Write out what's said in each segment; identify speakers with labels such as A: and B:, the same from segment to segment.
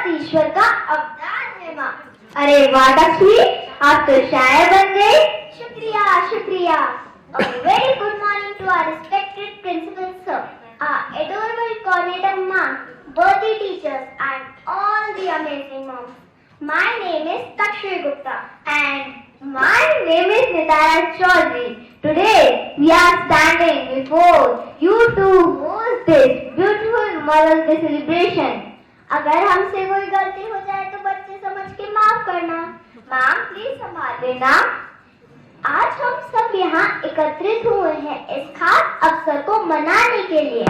A: साक्षात ईश्वर का अवतार है माँ। अरे वाह लक्ष्मी, आप तो शायर बन गए। शुक्रिया शुक्रिया। A very good morning to our respected principal sir, our adorable coordinator ma'am, worthy teachers and all the amazing moms. My name is Takshri Gupta and my name is Nitara Chaudhary. Today we are standing before you to host this beautiful Mother's Day celebration. अगर हमसे कोई गलती हो जाए तो बच्चे समझ के माफ करना। मैम प्लीज संभाल लेना। आज हम सब यहाँ एकत्रित हुए हैं इस खास अवसर को मनाने के लिए,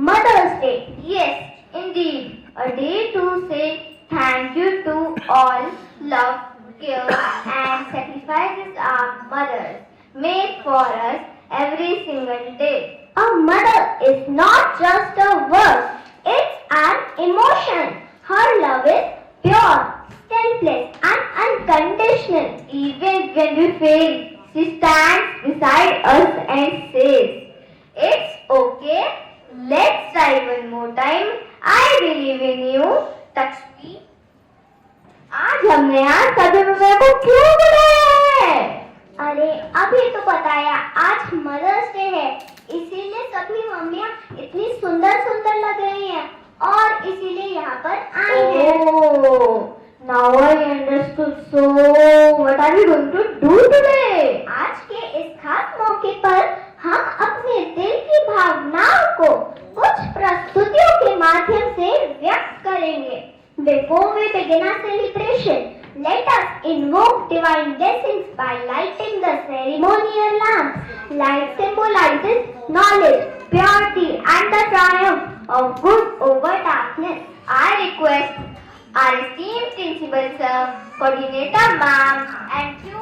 A: Mother's Day. Yes indeed, a day to say thank you to all love, care and sacrifices our mothers make for us every single day. A mother is not just a word, it's an emotion. Her love is pure, selfless and unconditional. Even when we fail, she stands beside us and says, "It's okay. Let's try one more time. I believe in you." Takshmi, आज हमने यहाँ सभी mummy को क्यों बुलाया है? अरे अभी तो बताया, आज मदर्स डे है, इसीलिए सभी मम्मियाँ इतनी सुंदर सुंदर लग रही हैं और इसीलिए यहाँ पर आई हैं। Now I understood. So, what are we going to do today? आज के इस खास मौके पर हम अपने दिल की भावनाओं को कुछ प्रस्तुतियों के माध्यम से व्यक्त करेंगे। Before we begin our celebration, let us invoke divine blessings by lighting the ceremonial lamp. Light symbolizes knowledge, purity, and the triumph of good over darkness. I request our esteemed principal sir, coordinator ma'am, and few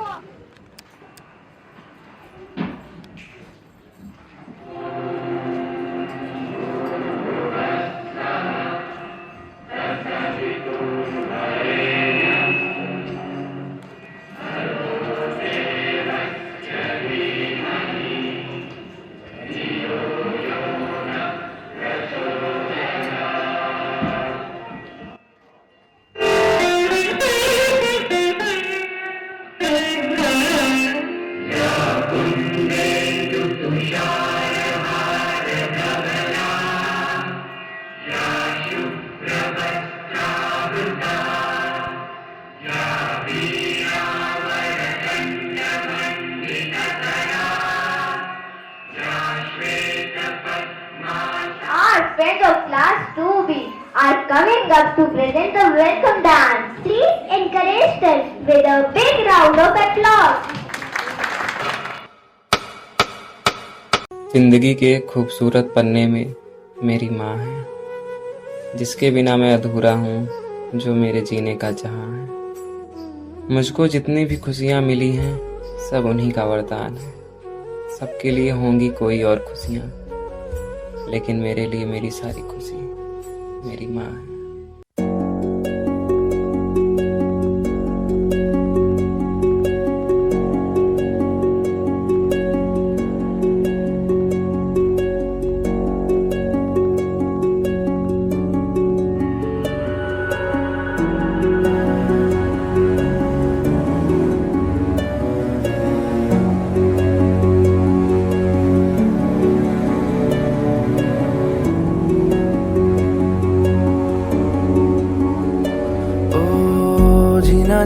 A: friends of class 2B are coming up to present the welcome dance. Please encourage them with a big round of applause.
B: जिंदगी के खूबसूरत पन्ने में मेरी माँ है, जिसके बिना मैं अधूरा हूँ, जो मेरे जीने का जहां है। मुझको जितनी भी खुशियाँ मिली हैं सब उन्हीं का वरदान है। सबके लिए होंगी कोई और खुशियाँ, लेकिन मेरे लिए मेरी सारी खुशी मेरी माँ है।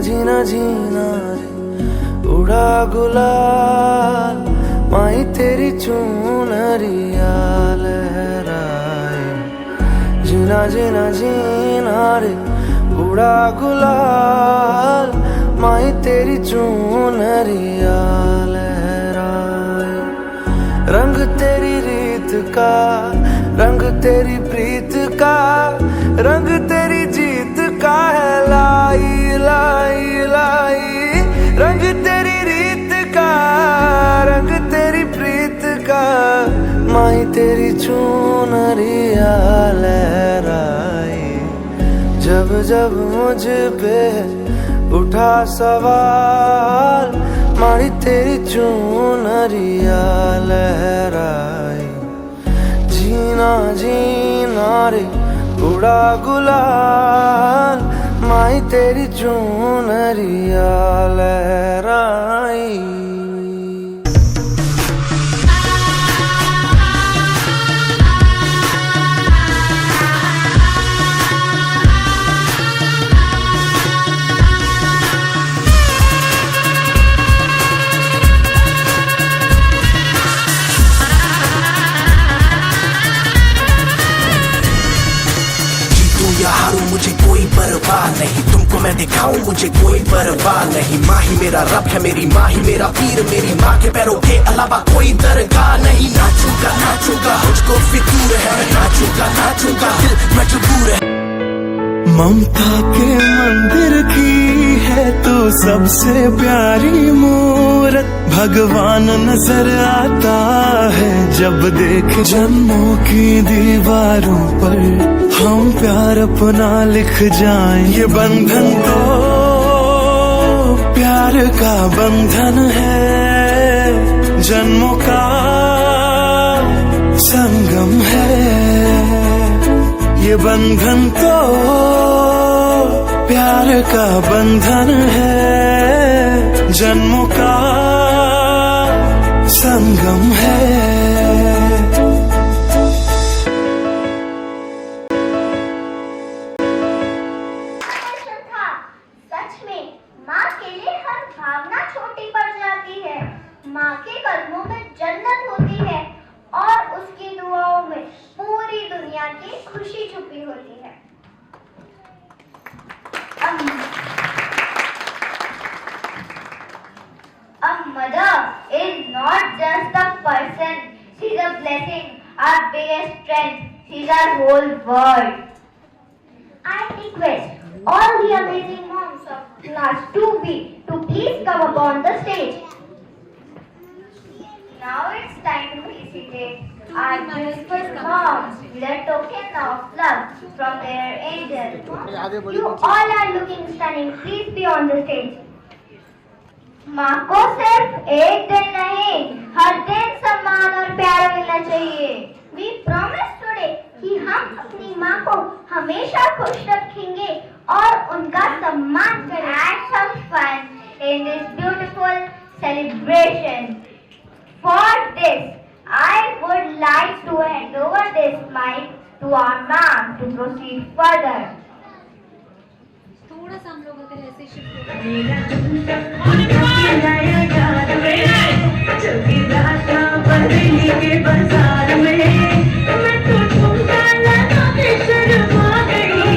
C: जीना जीना रे उड़ा गुलाल, माई तेरी चुनरिया लहराए। जीना जीना जीना रे उड़ा गुलाल, माई तेरी चुनरिया लहराए। रंग तेरी रीत का, रंग तेरी प्रीत का, रंग तेरी जीत का है लाई लाई लाई। रंग तेरी रीत का, रंग तेरी प्रीत का, माई तेरी चुनरिया लहराई। जब जब मुझ पे उठा सवाल, माई तेरी चुनरिया लहराई। जीना जीना रे उड़ा गुलाल माई तेरी चुनरिया लहराई।
D: हारूं मुझे कोई परवाह नहीं, तुमको मैं दिखाऊं मुझे कोई परवाह नहीं। माँ ही मेरा रब है, मेरी माँ ही मेरा पीर, मेरी माँ के पैरों के अलावा कोई दरगाह नहीं। नाचूंगा नाचूंगा मुझको फितूर है, नाचूंगा नाचूंगा दिल मजबूर है।
C: ममता के मंदिर की है तो सबसे प्यारी मूरत, भगवान नजर आता है जब देख जन्मों की दीवारों पर हम प्यार अपना लिख जाएं। ये बंधन तो प्यार का बंधन है, जन्मों का संगम है। ये बंधन तो प्यार का बंधन है, जन्मों का संगम है।
A: सच में माँ के लिए हर भावना छोटी पड़ जाती है। माँ के कदमों में जन्नत होती है और उसकी दुआओं में पूरी दुनिया की खुशी छुपी होती है। A mother is not just a person, she's a blessing, our biggest strength, she's our whole world. I request all the amazing moms of class 2B to please come upon the stage. Now it's time to felicitate our beautiful moms with a token of love from their angel. You all are looking stunning. Please be on the stage. माँ को सिर्फ एक दिन नहीं, हर दिन सम्मान और प्यार मिलना चाहिए। We promise today कि हम अपनी माँ को हमेशा खुश रखेंगे और उनका सम्मान करेंगे। Have some fun in this beautiful celebration. For this, I would like to hand over this mic to our ma'am to proceed further.
E: थोड़ा सा हम लोग अगर ऐसे शिफ्ट बाजार में मैं तो झुमका लगा के शर्मा गई।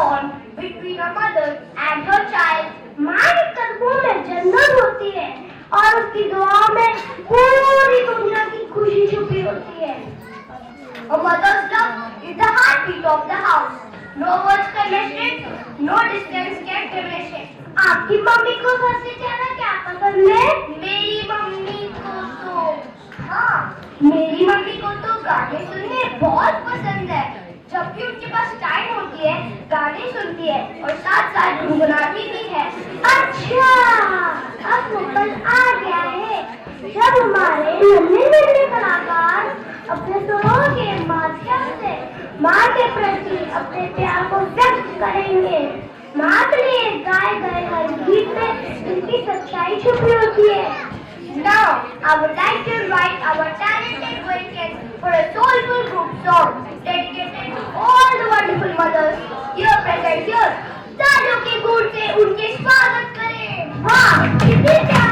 A: born between a mother and her child. माँ के कदमों में जन्नत होती है और उसकी दुआओं में पूरी दुनिया की खुशी छुपी होती है. A mother's love is the heartbeat of the house. No words can measure it, no distance can diminish it. आपकी मम्मी को सबसे ज्यादा क्या पसंद है? मेरी मम्मी को तो मेरी मम्मी को तो गाने सुनने बहुत पसंद है. जब भी उनके पास टाइम होती है गाने सुनती है और साथ साथ गुनगुनाती भी है. अच्छा, अब वो पल आ गया है जब हमारे नन्हे कलाकार अपने सुरों के माध्यम से माँ के प्रति अपने प्यार को व्यक्त करेंगे. माँ के लिए गाए गए हर गीत में उनकी सच्चाई छुपी होती है. Now, I would like to invite our talented vocalists for a soulful group song dedicated to all the wonderful mothers here present here. तालियों के गूंज से उनके स्वागत करें. वाह, कितनी प्यारी.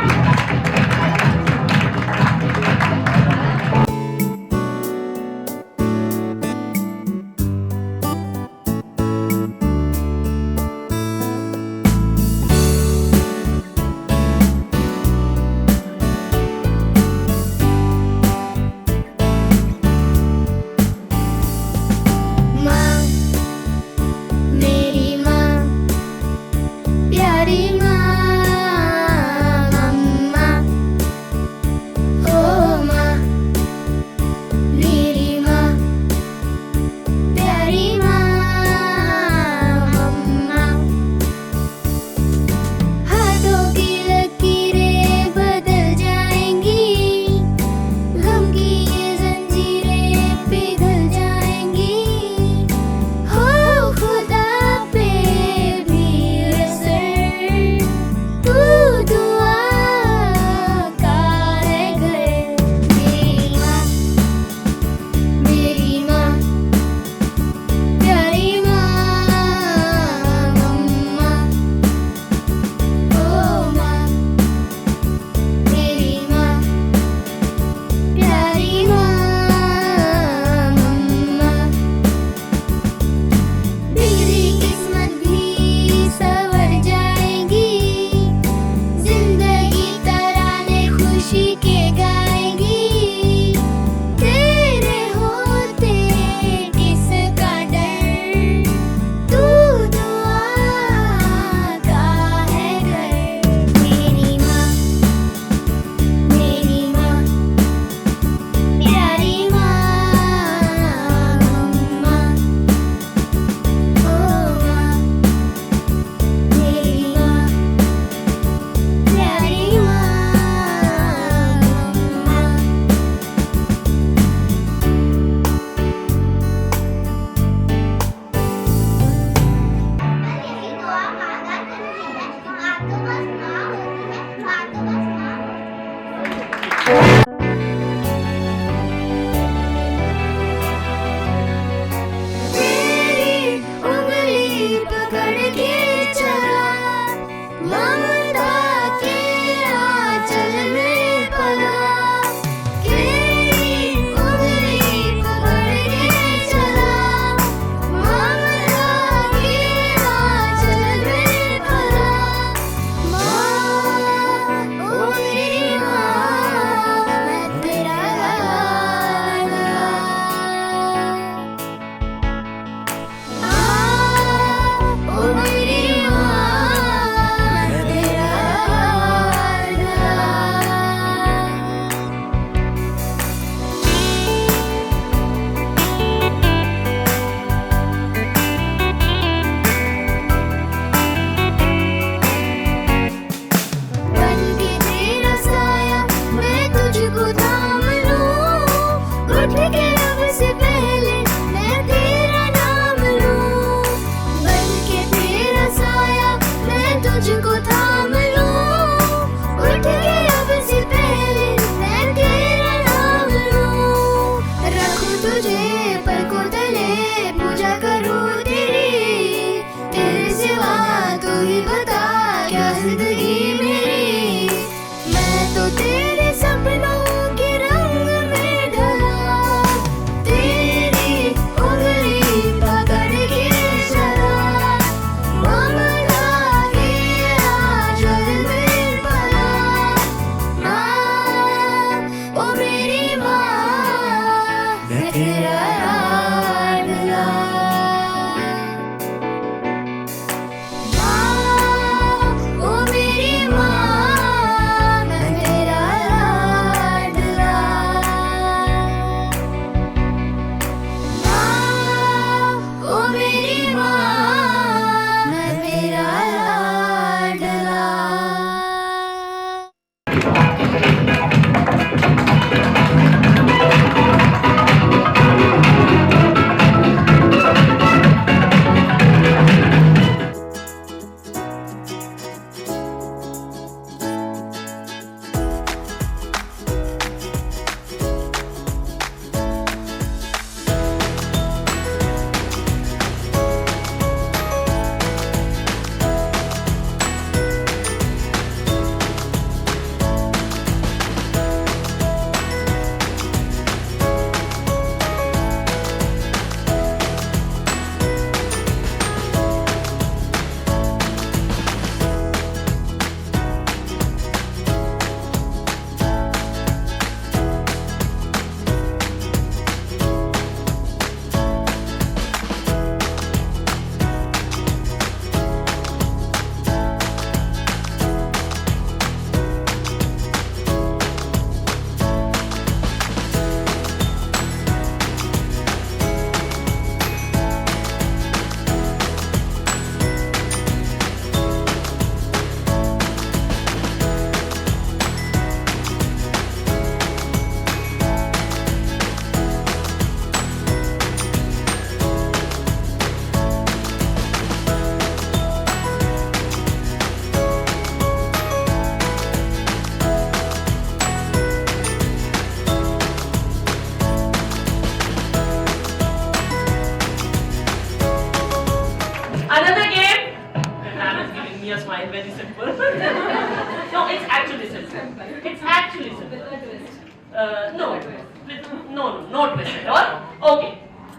F: नो नोट ट्विस्ट और ओके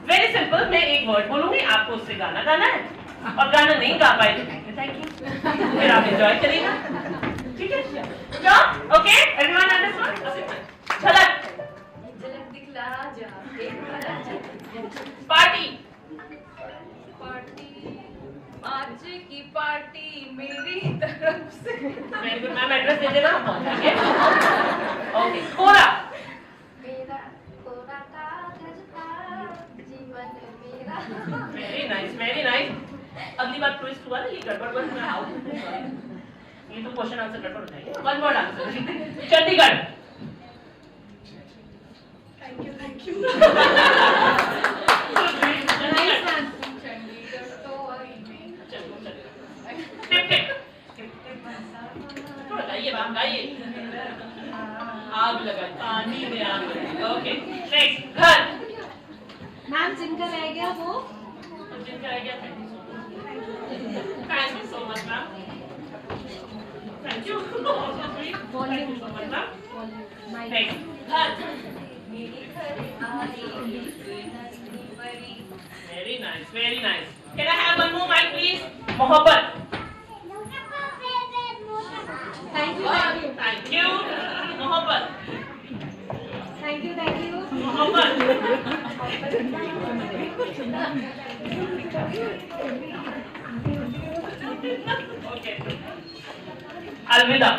F: वेरी सिंपल मैं एक वर्ड बोलूंगी आपको उससे गाना गाना है और गाना नहीं गा पाए तो थैंक यू फिर आप एंजॉय करिएगा ठीक है ओके एवरीवन अंडरस्टैंड झलक
G: झलक दिखला जा
F: पार्टी
G: पार्टी आज की पार्टी मेरी तरफ से
F: वेरी गुड मैम एड्रेस दे देना हम पहुंच जाएंगे ओके कोरा
G: मेरा कोरा कागज था जीवन मेरा
F: वेरी नाइस अगली बार ट्विस्ट हुआ ना ये गड़बड़ बन रहा है ये तो क्वेश्चन आंसर गड़बड़ हो जाएंगे one word answer Chandigarh
G: thank you Chandigarh तो आई नहीं
F: टिप टिप थोड़ा गाइए मैम गाइए आग लगाई पानी में आग लगाई ओके नेक्स्ट घर
G: मैम जिनका रह गया वो
F: जिनका रह गया thank you so much ma'am thank you so much ma'am next घर very nice can I have one more mic please मोहब्बत
G: थैंक यू
F: मोहब्बत मोहब्बत ओके अलविदा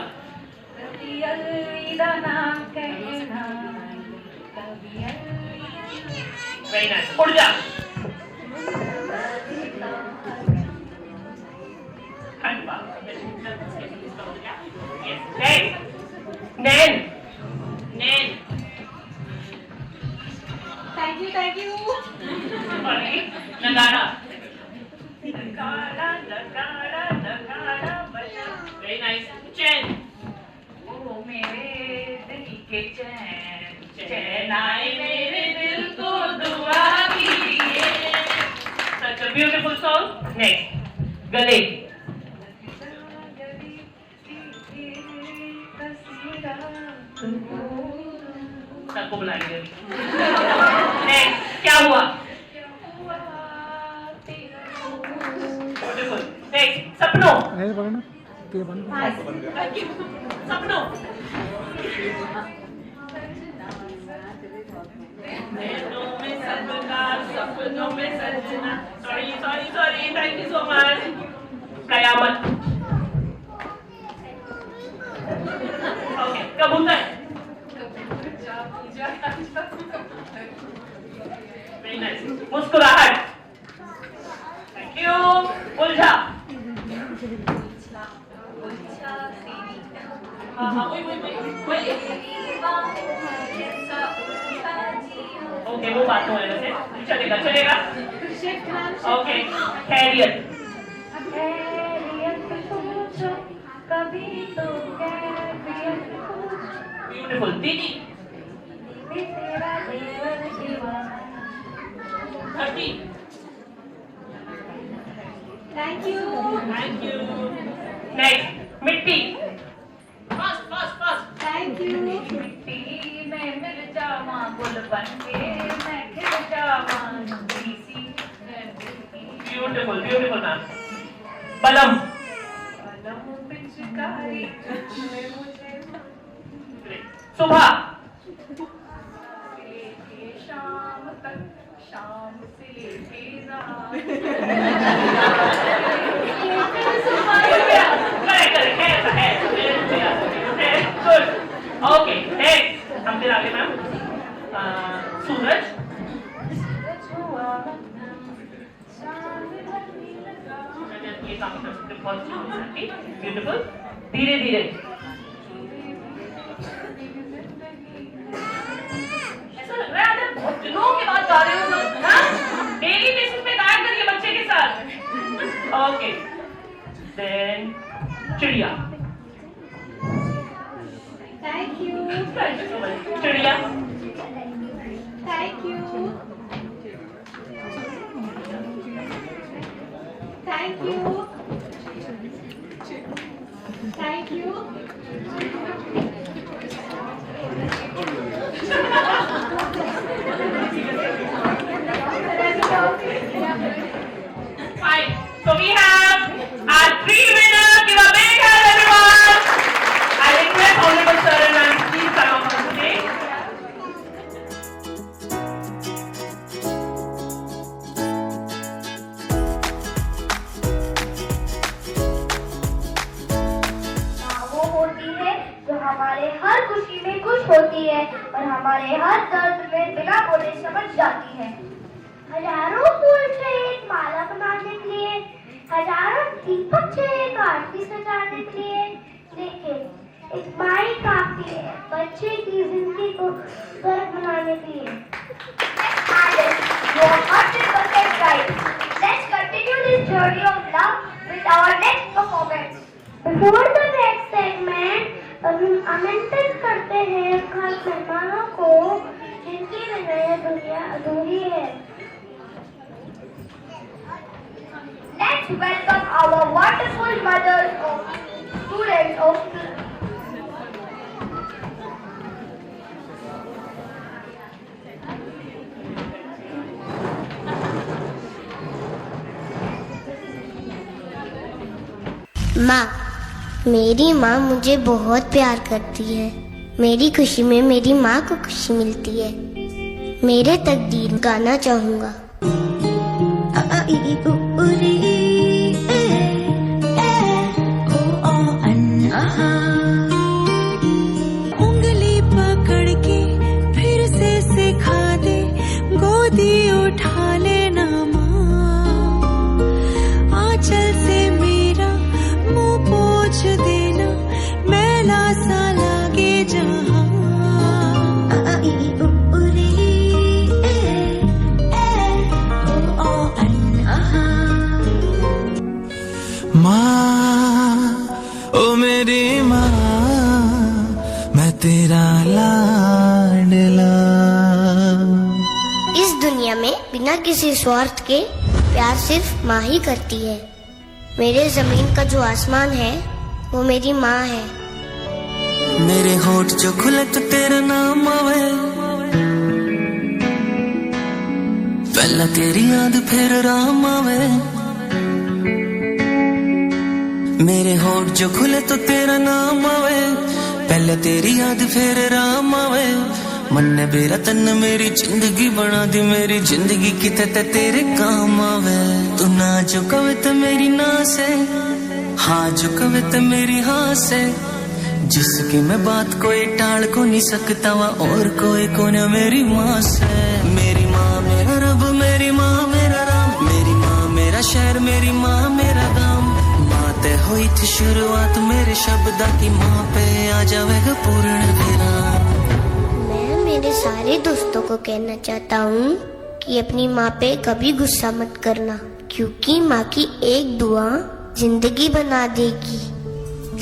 G: अलविदा ना कहना कभी
F: वेरी नाइस उड़ जा नैन नैन
G: थैंक यू
F: नगाड़ा नगाड़ा नगाड़ा नगाड़ा वेरी नाइस चैन
G: ओ मेरे दिल के चैन
F: चैन आए मेरे दिल को दुआ कीजिए such a beautiful song next गले सबको बुलाएंगे नेक्स्ट क्या हुआ ब्यूटीफुल नेक्स्ट सपनों सपनों सपनों में सजना sorry thank you so much Qayamat okay कबूतर वेरी नाइस मुस्कुराहट थैंक यू उलझा हाँ वही ओके वो बात तो है वैसे चलेगा ओके कैरियर
G: कभी तो
F: ब्यूटीफुल दीदी
G: तेरा जीवन दीवाना
F: 30
G: थैंक यू
F: नेक्स्ट मिट्टी फास्ट
G: थैंक यू मिट्टी में मिल जावा गुल बन के मैं खिल जावा
F: ब्यूटीफुल मैम बलम
G: कलम पिचकारी में मुझे
F: सुबह
G: लेके शाम तक शाम से लेके रात
F: गुड ओके नेक्स्ट हम फिर आगे मैम सूरज ये काम कर सकते बहुत ब्यूटीफुल धीरे धीरे ऐसा लग रहा है आप बहुत दिनों के बाद गा रहे हो डेली बेसिस पे गाया करिए बच्चे के साथ ओके देन चिड़िया
G: थैंक यू
F: so much. चिड़िया
G: thank you thank you thank you
A: हमारे हर दर्द में बिना बोले समझ जाती है। हजारों फूल चाहिए एक माला बनाने के लिए, हजारों दीपक चाहिए एक आरती सजाने के लिए, लेकिन एक माई काफी है बच्चे की जिंदगी को स्वर्ग बनाने के लिए। You are 100% right. Let's continue this journey of love with our next performance. Before the next segment, आमंत्रित करते हैं खास मेहमानों को जिनकी बिना यह दुनिया अधूरी है। Let's welcome our wonderful mothers of students of
H: माँ। मेरी माँ मुझे बहुत प्यार करती है। मेरी खुशी में मेरी माँ को खुशी मिलती है। मेरे तकदीर गाना चाहूँगा।
E: उंगली पकड़ के फिर से सिखा दे, गोदी उठा लेना माँ, आंचल से मेरा मुंह पोंछ देना, मैला सा लागे जहाँ।
C: माँ, ओ मेरी माँ, मैं तेरा लाडला।
H: इस दुनिया में बिना किसी स्वार्थ के प्यार सिर्फ माँ ही करती है। मेरे जमीन का जो आसमान है वो मेरी माँ है।
C: मेरे होठ जो खुले तो तेरा नाम आवे, पहला तेरी याद फिर राम आवे। मेरे होठ जो खुले तो तेरा नाम आवे, पहले तेरी याद फिर राम आवे। मन ने बेरा तन मेरी जिंदगी बना दी, मेरी जिंदगी किते ते तेरे काम आवे। तू ना जो कवे तो मेरी ना से, हाँ जो कवे तो मेरी हाँ से, जिसकी मैं बात कोई टाल को नहीं सकता वा और कोई को न मेरी माँ से। मेरी माँ मेरा रब, मेरी माँ मेरा राम, मेरी माँ मेरा शहर, मेरी माँ मेरा गाँव। माँ ते हुई थी शुरुआत मेरे शब्दा की, माँ पे आ जाएगा पूर्ण विराम।
H: मैं मेरे सारे दोस्तों को कहना चाहता हूँ कि अपनी माँ पे कभी गुस्सा मत करना, क्योंकि माँ की एक दुआ जिंदगी बना देगी।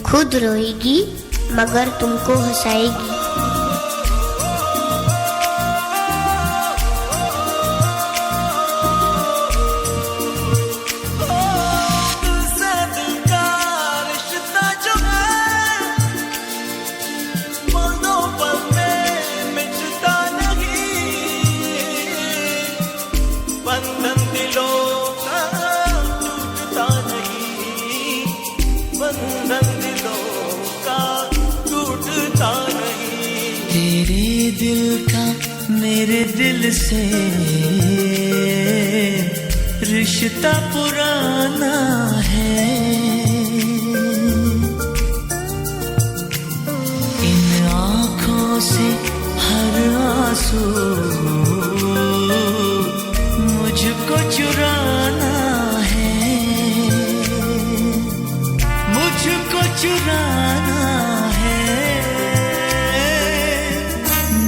H: खुद रोएगी मगर तुमको हंसाएगी।
C: तेरे दिल का मेरे दिल से रिश्ता पुराना है। इन आँखों से हर आंसू मुझको चुराना है, मुझको चुराना है,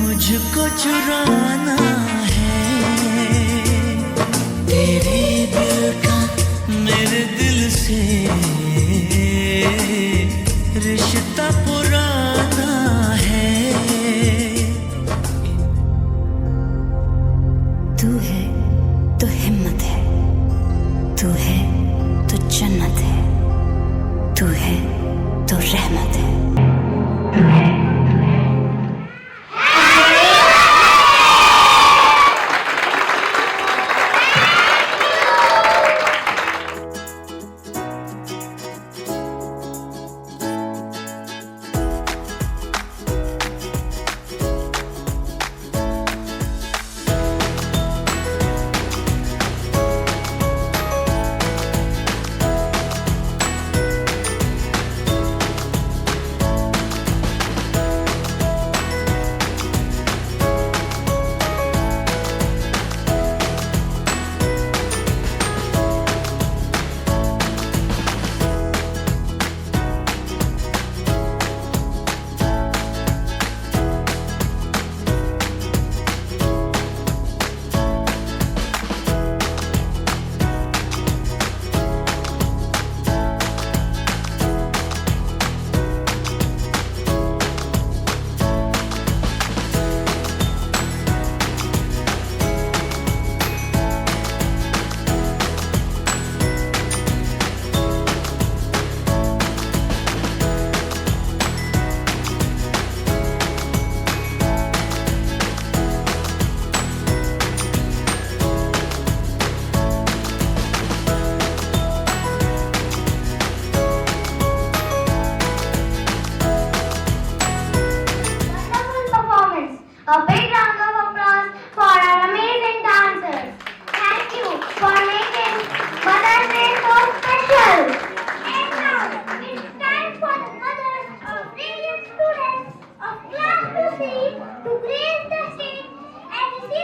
C: मुझको चुराना है। तेरे दिल का मेरे दिल से रिश्ता पुराना है।
E: तू है तो हिम्मत है, तू है तो जन्नत है, तू है तो रहमत है।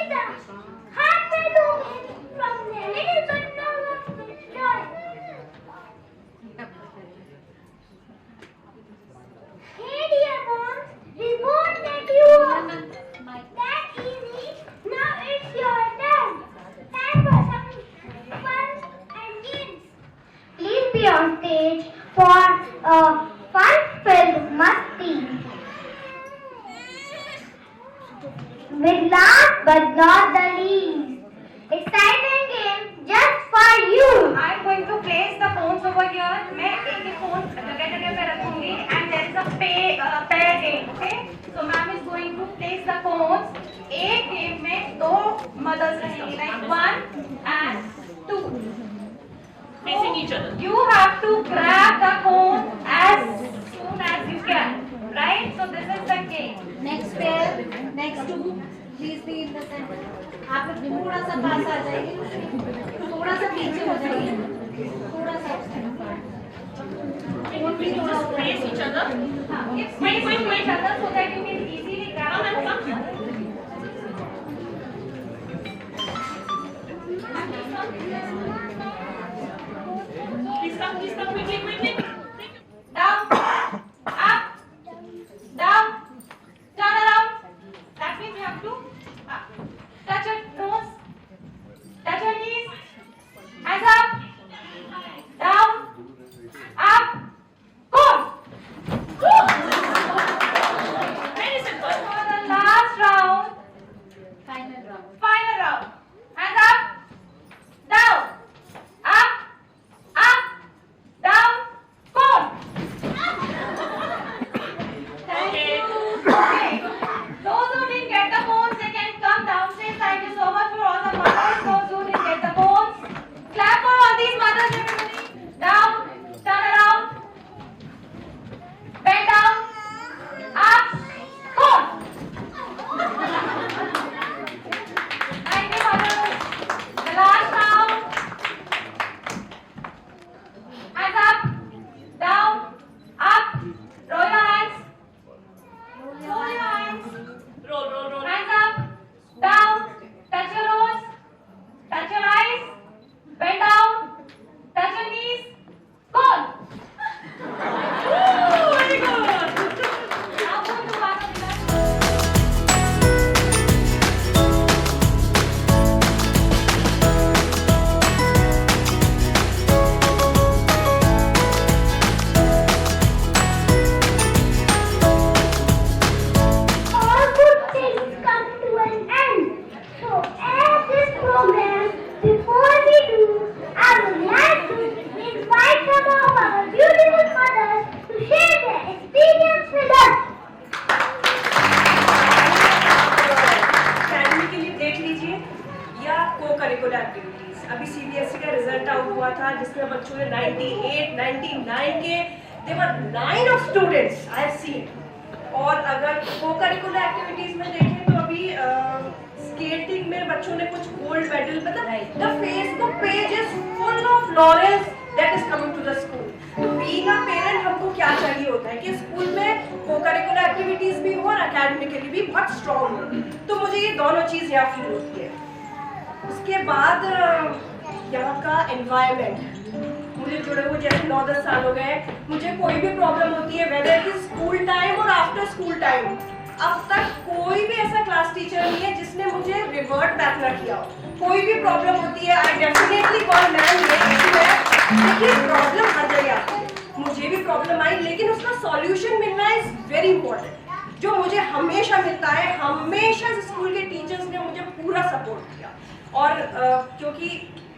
A: Lisa, half a domain from the little but no joy. Hey dear mom, we won't let you off. That easy. Now it's your turn. Time for some fun and games. Please be on stage for a fun-filled musty. With last but not the least, exciting game just for you.
G: I'm going to place the phones over here. मैं एक phone जगह पे रखूंगी and there is a pair game. Okay? So ma'am is going to place the phones. एक game में दो mothers रहेंगी, like 1 and 2.
F: Facing each other.
G: You have to grab the phone as soon as you can. Right? So this is the game.
I: Next pair next two please be in the centre. आप लोग थोड़ा सा पास आ जाइए, थोड़ा सा पीछे हो जाइए, थोड़ा सा
F: Face each other.
G: It's facing each other so that you can easily grab the phone.
F: Please come quickly.
G: Down, up, down, turn around. That means you have to touch your nose, touch your knees, hands up, down, up, go.
F: Very simple.
G: For the last round, final round. Hands up, down, up, down, go. Thank you. Okay. Those who didn't get the phones, they can come downstairs. Thank you so much for all the mothers. Those who didn't get the phones, clap for all these mothers, everybody. Down, turn around, bend down, up, phone. Thank you, mothers. The last round. Hands up, down, up. Roll your hands. Roll your hands.
F: Roll.
G: Hands up, down, touch your nose, touch your eyes, bend down, touch your knees, go.
F: Very good.
G: Now go to one of the
A: All good things come to an end. So end this program. Before we do, I would like to invite some of our beautiful mothers to share their experience with us.
J: Academy के लिए देख लीजिए या को curricular activities. अभी CBSE का result out हुआ था जिसमें बच्चों ने 98, 99 के देवर 9 of students I have seen. और अगर को करिकुलर एक्टिविटीज में देखें तो अभी स्केटिंग में बच्चों ने कुछ गोल्ड मेडल, मतलब the Facebook page is full of laurels that is coming to the school. तो बीइंग अ पेरेंट हमको क्या चाहिए होता है कि स्कूल में को करिकुलर एक्टिविटीज भी हो और अकेडमिकली भी बहुत स्ट्रांग हो। तो मुझे ये दोनों चीज़ यहाँ फील होती है। उसके बाद यहाँ का एनवायरनमेंट, मुझे जुड़े हुए जैसे 9-10 साल हो गए, मुझे कोई भी प्रॉब्लम होती है वेदर कि स्कूल टाइम और आफ्टर स्कूल टाइम, अब तक कोई भी ऐसा क्लास टीचर नहीं है जिसने मुझे रिवर्ट बैक ना किया हो। कोई भी प्रॉब्लम होती है आई डेफिनेटली कॉल मैम, देखिए प्रॉब्लम हर जगह आती है, मुझे भी प्रॉब्लम आई लेकिन उसका सॉल्यूशन मिलना इज वेरी इंपॉर्टेंट। जो मुझे हमेशा मिलता है, हमेशा स्कूल के टीचर्स ने मुझे पूरा सपोर्ट किया। और क्योंकि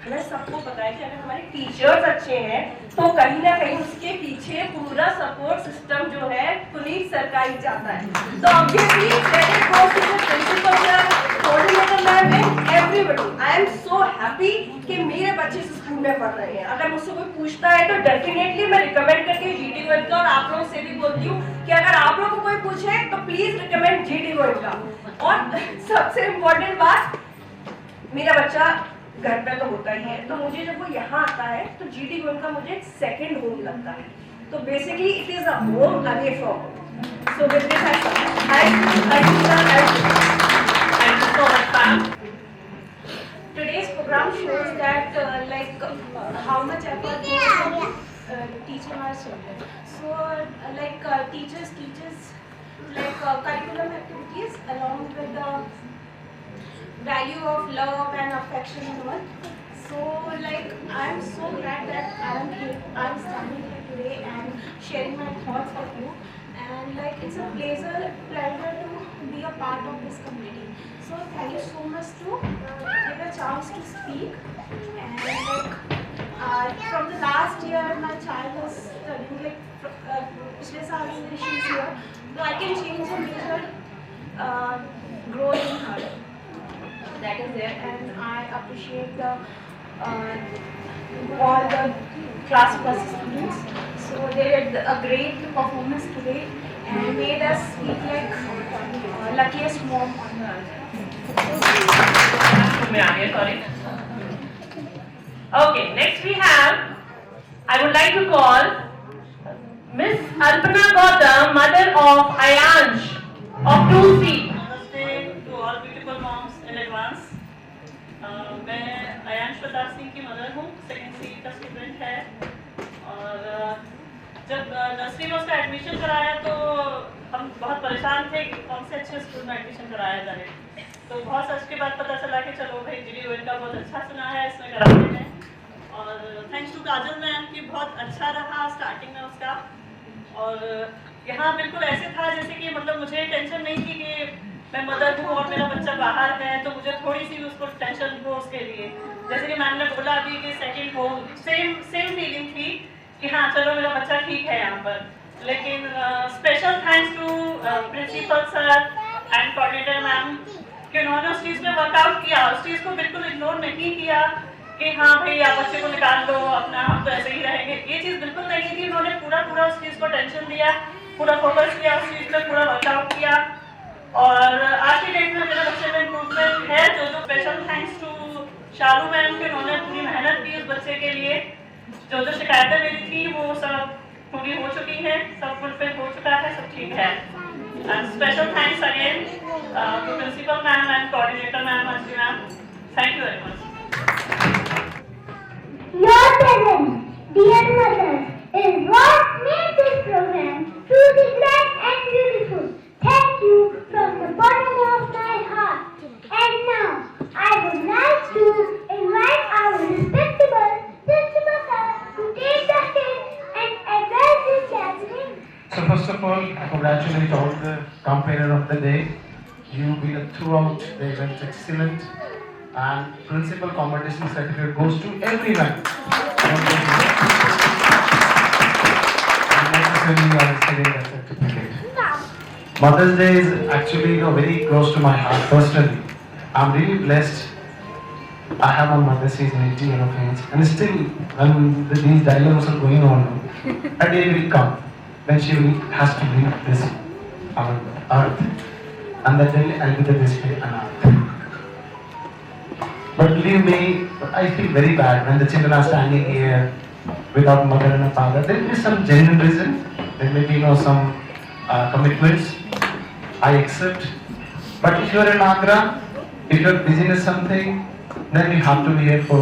J: हमें सबको पता है कि अगर हमारे टीचर्स अच्छे हैं तो कहीं ना कहीं उसके पीछे पूरा सपोर्ट सिस्टम जो है पुलिस सरकार ही जाता है। तो obviously credit goes to the principal sir, coordinator ma'am and everybody. I am so happy कि मेरे बच्चे इस स्कूल में पढ़ रहे हैं। अगर मुझसे कोई पूछता है तो डेफिनेटली मैं रिकमेंड करती हूँ जीडी गोयनका, और आप लोगों से भी बोलती हूँ कि अगर आप लोगों को कोई पूछे तो प्लीज रिकमेंड जीडी गोयनका। और सबसे इम्पोर्टेंट बात, मेरा बच्चा घर पे तो होता ही है, तो मुझे जब वो यहाँ आता है तो जीडी गोयनका मुझे एक सेकंड होम लगता है। तो basically it is a home away from home. So with this I thank you so much ma'am. class children. So like teachers like curriculum activities along with the value of love and affection and all. So like I'm so glad that I'm here, I'm standing here today and sharing my thoughts with you, and like it's a pleasure to be a part of this community. So thank you so much to give a chance to speak. And like from the last year my child was studying, like पिछले साल से she is here, so I can change a major growth in her. That is there, and I appreciate the all the class plus students. So they did a great performance today and made us feel like luckiest mom on the earth.
F: Sorry. Okay, next we have, I would like to call Miss Alpana Gautam, mother of Ayansh of 2C.
K: Namaste to all beautiful moms in advance. मैं अयांश प्रताप सिंह की mother हूँ, second सी का student है, और जब nursery में उसका admission कराया तो हम बहुत परेशान थे कि कौन से अच्छे स्कूल में एडमिशन कराया जाए। तो बहुत सर्च के बाद पता चला कि चलो भाई GD का बहुत अच्छा सुना है, इसमें कराते हैं। और थैंक्स टू काजल मैम की बहुत अच्छा रहा स्टार्टिंग में उसका। और यहाँ बिल्कुल ऐसे था जैसे कि मतलब मुझे टेंशन नहीं थी कि मैं मदर हूँ और मेरा बच्चा बाहर है, तो मुझे थोड़ी सी उसको टेंशन हो उसके लिए। जैसे कि मैम ने बोला अभी कि सेकंड हो, सेम फीलिंग थी कि हाँ चलो मेरा बच्चा ठीक है यहाँ पर। लेकिन special thanks to principal sir and coordinator ma'am कि उन्होंने उस चीज़ में वर्कआउट किया, उस चीज़ को बिल्कुल इग्नोर नहीं किया कि हाँ भाई आप बच्चे को निकाल दो अपना, हम तो ऐसे ही रहेंगे। ये चीज़ बिल्कुल नहीं थी, उन्होंने पूरा उस चीज़ को टेंशन दिया, पूरा फोकस किया उस चीज़ में, पूरा वर्कआउट किया। और आज की डेट में मेरे बच्चे में इम्प्रूवमेंट है। जो special thanks to Shalu ma'am कि उन्होंने पूरी मेहनत की उस बच्चे के लिए। जो शिकायतें मेरी थी वो सब पूरी हो चुकी है, सब फुलफिल हो चुका है, सब ठीक है। And special thanks again to principal ma'am and coordinator ma'am Anjali ma'am. Thank you very much.
A: Your presence, dear mother, is what made this program truly grand and beautiful. Thank you from the bottom of my heart. And now, I would like to invite our respectable principal sir to take the stage and address this gathering.
L: So first of all, I congratulate all the campaigner of the day. You've been throughout the event excellent, and principal competition certificate goes to everyone. Unnecessarily I was getting that certificate. Mother's Day is actually very close to my heart personally. I'm really blessed. I have a mother, she's 80 years of age, and still when these dilemmas are going on, a day will come when she has to leave this our earth, and that day I'll be the display anath. But believe me, I feel very bad when the children are standing here without mother and a father. There is some genuine reason. There may be some commitments. I accept. But if you are in Agra, if you are busy with something, then you have to be here for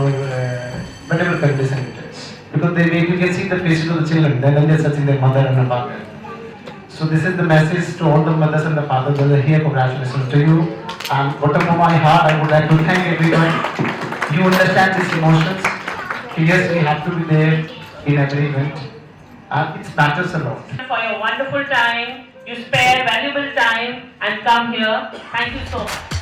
L: whatever condition it is. Because you can see the faces of the children, then they are searching their mother and their father. So this is the message to all the mothers and the fathers that are here. Congratulations to you. And bottom of my heart, I would like to thank everyone. You understand these emotions. Yes, we have to be there in every event. And it matters a lot.
F: For your wonderful time, you spare valuable time and come here. Thank you so much.